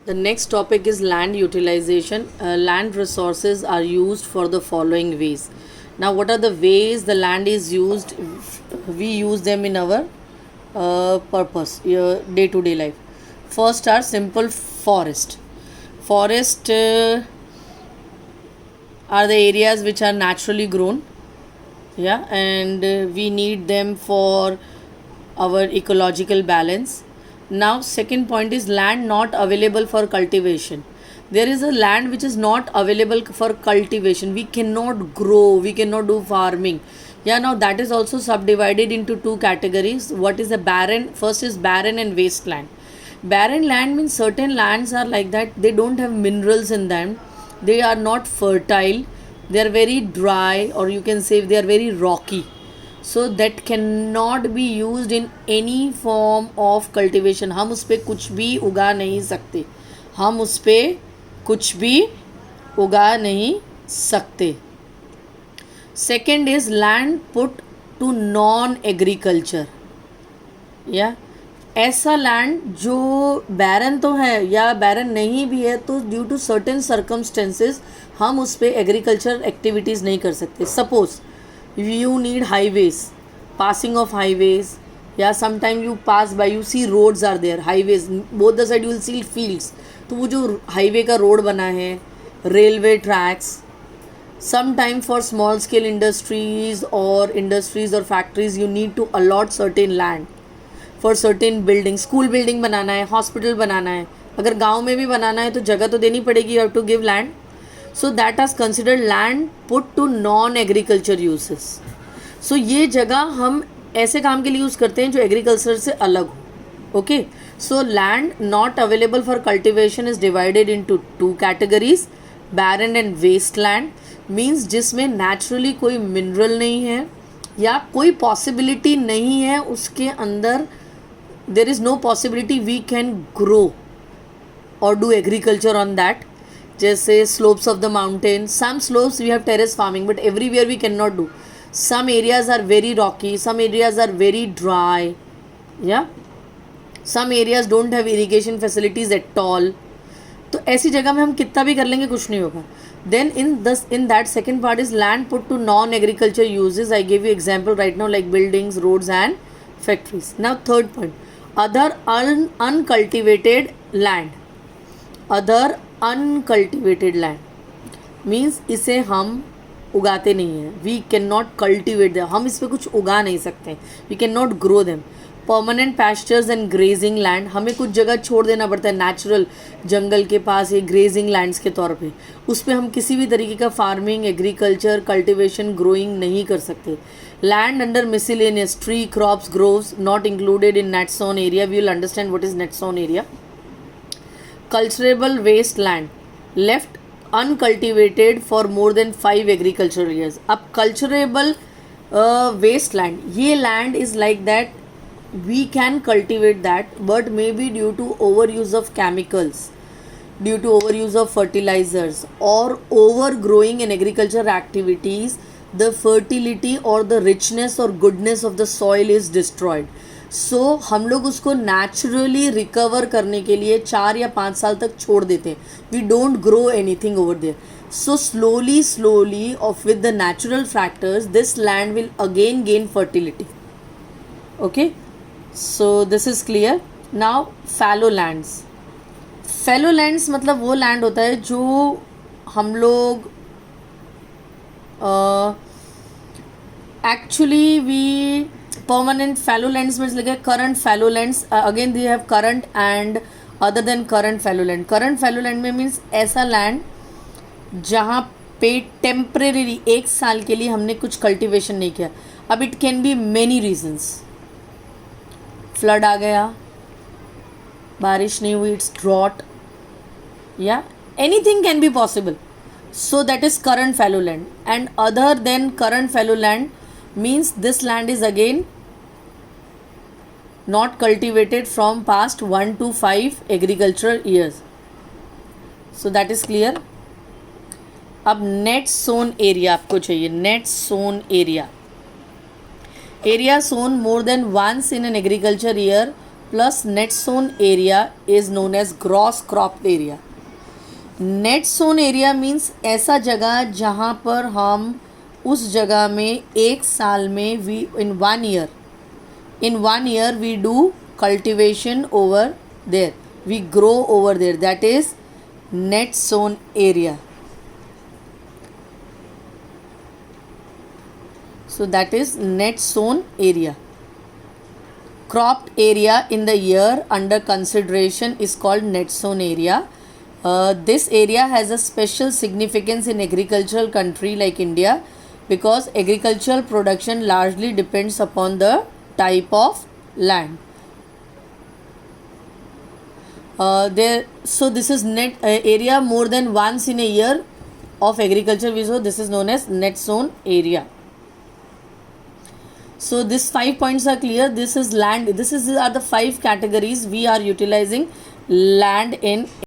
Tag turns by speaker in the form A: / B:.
A: The next topic is land utilization. Land resources are used for the following ways. Now, what are the ways the land is used? We use them in our purpose, day to day life. First are simple forest. Forest are the areas which are naturally grown, yeah, and we need them for our ecological balance. Now second point is land not available for cultivation. There is a land which is not available for cultivation, we cannot grow, we cannot do farming. Yeah, now that is also subdivided into two categories. What is a barren? First is barren and wasteland. Barren land means certain lands are like that, they don't have minerals in them, they are not fertile, they are very dry, or you can say they are very rocky. So that cannot be used in any form of cultivation. हम उस पर कुछ भी उगा नहीं सकते, हम उस पर कुछ भी उगा नहीं सकते. Second is land put to non agriculture. या ऐसा लैंड जो बैरन तो है या बैरन नहीं भी है, तो ड्यू टू सर्टेन सर्कमस्टेंसेस हम उस पर एग्रीकल्चर एक्टिविटीज़ नहीं कर सकते. Suppose you need highways, passing of highways, या sometime you pass by, you see roads are there, highways both the side you will see fields. तो वो जो हाईवे का रोड बना है, railway tracks, sometime for small scale industries or factories you need to allot certain land for certain buildings. School building बनाना है, hospital बनाना है, अगर गांव में भी बनाना है तो जगह तो देनी पड़ेगी, you have to give land. So that आज considered land put to non agriculture uses. So ये जगह हम ऐसे काम के लिए यूज़ करते हैं जो एग्रीकल्चर से अलग हो. Okay, so land not available for cultivation is divided into two categories, barren and waste land. Means जिसमें नेचुरली कोई मिनरल नहीं है या कोई पॉसिबिलिटी नहीं है उसके अंदर, there is no possibility we can grow और डू एग्रीकल्चर ऑन दैट. जैसे slopes of the mountain, some slopes we have terrace farming but everywhere we can not do. Some areas are very rocky, some areas are very dry, या some areas don't have irrigation facilities at all. तो ऐसी जगह में हम कितना भी कर लेंगे कुछ नहीं होगा. Then in that second part is land put to non-agriculture uses. I gave you example right now like buildings, roads and factories. Now third point, other uncultivated land. Other uncultivated land means इसे हम उगाते नहीं हैं, we cannot cultivate them, हम इस पर कुछ उगा नहीं सकते, we cannot grow them. Permanent pastures and grazing land, हमें कुछ जगह छोड़ देना पड़ता है नेचुरल जंगल के पास, ये ग्रेजिंग लैंड्स के तौर पे, उस पर हम किसी भी तरीके का फार्मिंग, एग्रीकल्चर, कल्टिवेशन, ग्रोइंग नहीं कर सकते. Land under miscellaneous, tree, crops, groves not included in net sown area. We will understand what is net sown area. Culturable waste land left uncultivated for more than 5 agricultural years. अब culturable waste land, ये land is like that we can cultivate that, but maybe due to overuse of chemicals, due to overuse of fertilizers or overgrowing in agriculture activities, the fertility or the richness or goodness of the soil is destroyed. So हम लोग उसको naturally recover करने के लिए 4 या 5 साल तक छोड़ देते हैं. We don't grow anything over there. So slowly of with the natural factors, this land will again gain fertility. Okay, so this is clear. Now fallow lands. fallow lands मतलब वो लैंड होता है जो हम लोग actually we permanent fallow lands में लगे current fallow lands. Again they have current and other than current fallow land. current fallow land में मीन्स ऐसा लैंड जहाँ पे टेम्परेरी 1 साल के लिए हमने कुछ कल्टिवेशन नहीं किया. अब it can be many reasons, flood आ गया, बारिश नहीं हुई, इट्स ड्रॉट, या anything can be possible. So that is current fallow land. And other than current fallow land means this land is again not cultivated from past 1 to 5 agricultural years. So that is clear. अब net sown area आपको चाहिए. Net sown area, area sown more than once in an agriculture year plus net sown area is known as gross cropped area. Net sown area means ऐसा जगह जहाँ पर हम उस जगह में एक साल में we in 1 year we do cultivation over there, we grow over there, that is net sown area. So that is net sown area. Cropped area in the year under consideration is called net sown area. This area has a special significance in agricultural country like India because agricultural production largely depends upon the type of land. So this is net area more than once in a year of agriculture, so this is known as net sown area. So these 5 points are clear. This is land. Are the 5 categories we are utilizing land in